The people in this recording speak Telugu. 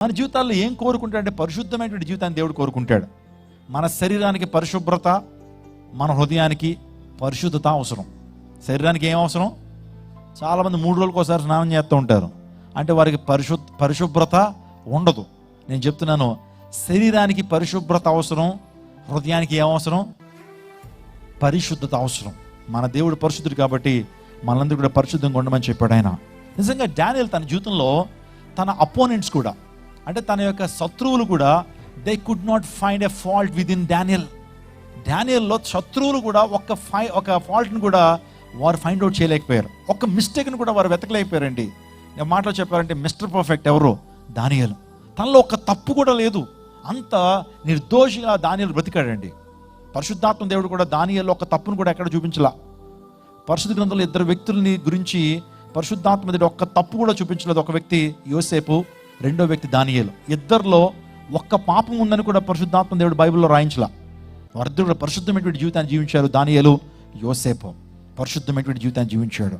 మన జీవితాల్లో ఏం కోరుకుంటాడంటే పరిశుద్ధమైనటువంటి జీవితాన్ని దేవుడు కోరుకుంటాడు. మన శరీరానికి పరిశుభ్రత, మన హృదయానికి పరిశుద్ధత అవసరం. శరీరానికి ఏం అవసరం? చాలామంది 3 రోజులకు ఒకసారి స్నానం చేస్తూ ఉంటారు, అంటే వారికి పరిశుభ్రత ఉండదు. నేను చెప్తున్నాను, శరీరానికి పరిశుభ్రత అవసరం, హృదయానికి ఏం అవసరం? పరిశుద్ధత అవసరం. మన దేవుడు పరిశుద్ధుడు కాబట్టి మనందరూ కూడా పరిశుద్ధంగా ఉండమని చెప్పాడు ఆయన. నిజంగా డానియేల్ తన జీవితంలో తన అపోనెంట్స్ కూడా, అంటే తన యొక్క శత్రువులు కూడా, they could not find a fault with in Daniel. డానియేల్లో శత్రువులు కూడా ఒక ఫాల్ట్ని కూడా వారు ఫైండ్ అవుట్ చేయలేకపోయారు. ఒక మిస్టేక్ని కూడా వారు వెతకలేకపోయారండి. నేను మాటలో చెప్పారంటే మిస్టర్ పర్ఫెక్ట్ ఎవరు? దానియేలు. తనలో ఒక తప్పు కూడా లేదు, అంత నిర్దోషిగా దానియేలు బ్రతికాడండి. పరిశుద్ధాత్మ దేవుడు కూడా దానియేల్లో ఒక తప్పును కూడా ఎక్కడ చూపించలా. పరిశుద్ధ గ్రంథంలో 2 వ్యక్తులని గురించి పరిశుద్ధాత్మ దేవుడు ఒక్క తప్పు కూడా చూపించలేదు. ఒక వ్యక్తి యోసేపు, రెండో వ్యక్తి దానియేలు. ఇద్దరిలో ఒక్క పాపం ఉందని కూడా పరిశుద్ధాత్మ దేవుడు బైబిల్లో రాయించలా. వారిద్దరు కూడా పరిశుద్ధమైనటువంటి జీవితాన్ని జీవించారు. దానియేలు, యోసేపు పరిశుద్ధమైనటువంటి జీవితాన్ని జీవించాడు.